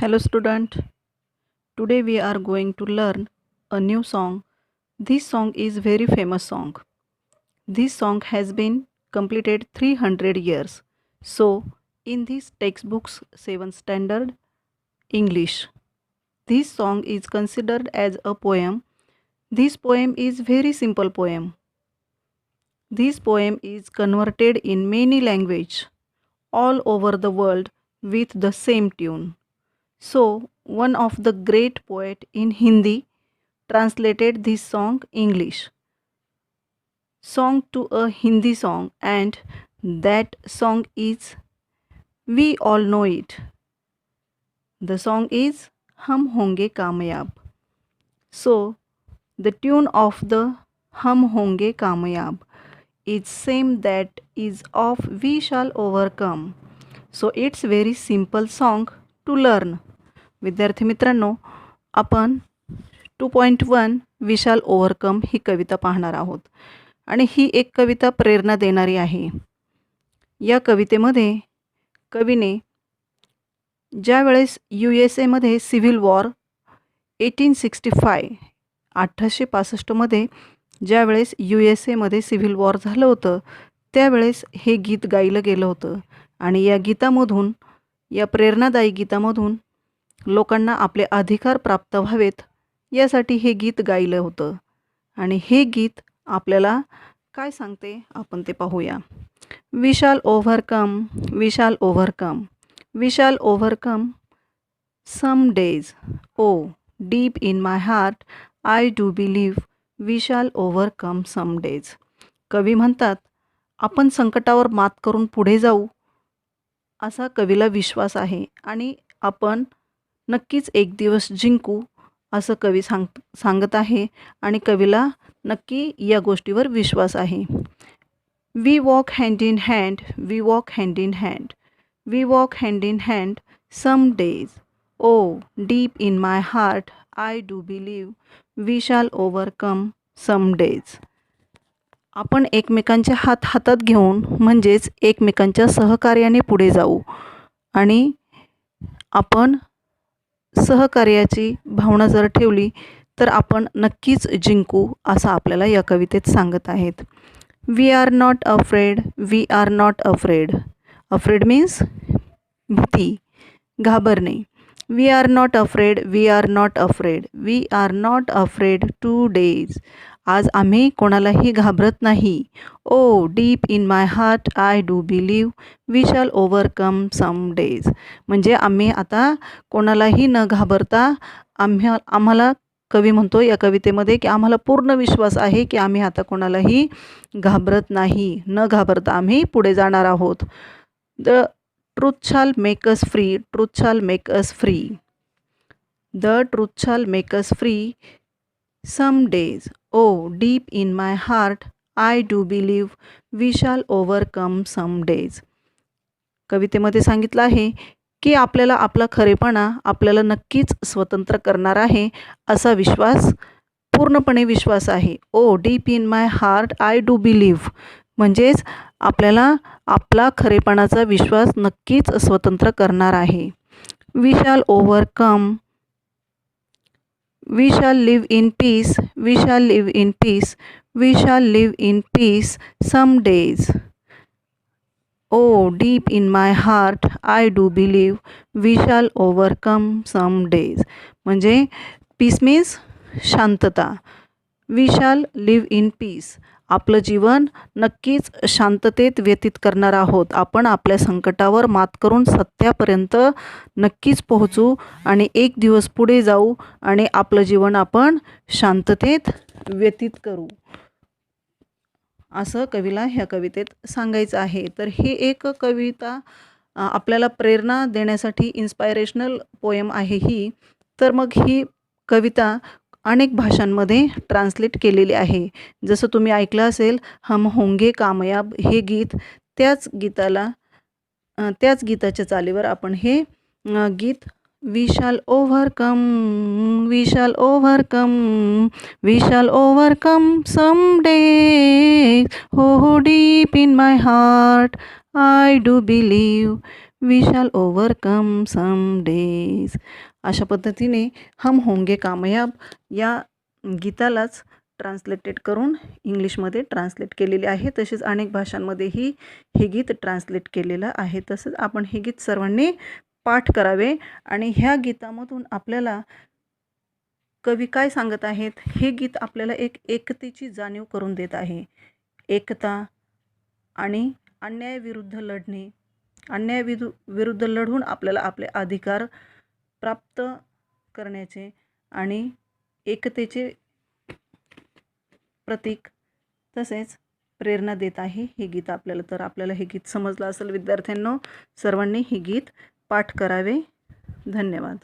Hello student. Today we are going to learn a new song. This song is very famous song. This song has been completed 300 years. So in this textbook's 7th standard English, this song is considered as a poem. This poem is very simple poem. This poem is converted in many language all over the world with the same tune. So, one of the great poet in Hindi translated this song English song to a Hindi song, and that song is, we all know it. The song is Hum Honge Kamayab. So, the tune of the Hum Honge Kamayab is same that is of We Shall Overcome. So it's very simple song to learn. विद्यार्थी मित्रांनो, आपण 2.1 we shall overcome ही कविता पाहणार आहोत आणि ही एक कविता प्रेरणा देणारी आहे. या कवितेमध्ये कवीने ज्यावेळेस USA सिव्हिल वॉर 1865 मध्ये ज्यावेळेस USA सिव्हिल वॉर झालं होतं त्यावेळेस हे गीत गायलं गेलं होतं आणि या गीतामधून, या प्रेरणादायी गीतामधून लोकांना आपले अधिकार प्राप्त व्हावेत यासाठी हे गीत गायलं होतं. आणि हे गीत आपल्याला काय सांगते आपण ते पाहूया. We shall overcome, we shall overcome, we shall overcome some days. Oh deep in my heart I do believe we shall overcome some days. कवी म्हणतात आपण संकटावर मात करून पुढे जाऊ असा कवीला विश्वास आहे आणि आपण नक्कीच एक दिवस जिंकू असं कवी सांगत आहे आणि कवीला नक्की या गोष्टीवर विश्वास आहे. We walk hand in hand, we walk hand in hand, we walk hand in hand some days. Oh deep in my heart I do believe we shall overcome some days. आपण एकमेकांचे हात हातात घेऊन म्हणजेच एकमेकांच्या सहकार्याने पुढे जाऊ आणि आपण सहकार्याची भावना जर ठेवली तर आपण नक्कीच जिंकू असं आपल्याला या कवितेत सांगत आहेत. We are not afraid, we are not afraid. Afraid means भीती, घाबरणे. We are not afraid, we are not afraid, we are not afraid today. आज आम्ही कोणालाही घाबरत नाही. Oh deep in my heart I do believe we shall overcome some days. म्हणजे आम्ही आता कोणालाही न घाबरता आम्हाला कवी म्हणतो या कवितेमध्ये की आम्हाला पूर्ण विश्वास आहे की आम्ही आता कोणालाही घाबरत नाही. न घाबरता आम्ही पुढे जाणार आहोत. The truth shall make us free, truth shall make us free. The truth shall make us free some days. Oh deep in my heart I do believe we shall overcome some days. कवितेमध्ये सांगितलं आहे की आपल्याला आपला खरेपणा आपल्याला नक्कीच स्वतंत्र करणार आहे असा विश्वास, पूर्णपणे विश्वास आहे. Oh deep in my heart I do believe म्हणजेच आपल्याला आपला खरेपणाचा विश्वास नक्कीच स्वतंत्र करणार आहे. We shall overcome, we shall live in peace, we shall live in peace, we shall live in peace some days. Oh deep in my heart I do believe we shall overcome some days. म्हणजे peace means शांतता. We shall live in peace, आपलं जीवन नक्कीच शांततेत व्यतीत करणार आहोत. आपण आपल्या संकटावर मात करून सत्यापर्यंत नक्कीच पोहोचू आणि एक दिवस पुढे जाऊ आणि आपलं जीवन आपण शांततेत व्यतीत करू असं कवीला ह्या कवितेत सांगायचं आहे. तर ही एक कविता आपल्याला प्रेरणा देण्यासाठी इन्स्पायरेशनल पोएम आहे ही. तर मग ही कविता अनेक भाषांमध्ये ट्रान्सलेट केलेली आहे. जसं तुम्ही ऐकलं असेल हम होंगे कामयाब हे गीत, त्याच गीताच्या चालीवर आपण हे गीत we shall overcome, we shall overcome, we shall overcome some days. Oh deep in my heart I do believe we shall overcome some days. अशा पद्धतीने हम होंगे कामयाब या गीतालाच ट्रान्सलेटेड करून इंग्लिशमध्ये ट्रान्सलेट केलेले आहे. तसेच अनेक भाषांमध्येही हे गीत ट्रान्सलेट केलेलं आहे. तसंच आपण हे गीत सर्वांनी पाठ करावे. आणि ह्या गीतामधून आपल्याला कवी काय सांगत आहेत, हे गीत आपल्याला एक एकतेची जाणीव करून देत आहे. एकता आणि अन्यायाविरुद्ध लढणे, विरुद्ध लढून आपल्याला आपले अधिकार प्राप्त करण्याचे आणि एकतेचे प्रतीक तसेच प्रेरणा देत आहे हे गीत आपल्याला. तर आपल्याला हे गीत समजलं असेल विद्यार्थ्यांनो, सर्वांनी हे गीत पाठ करावे. धन्यवाद.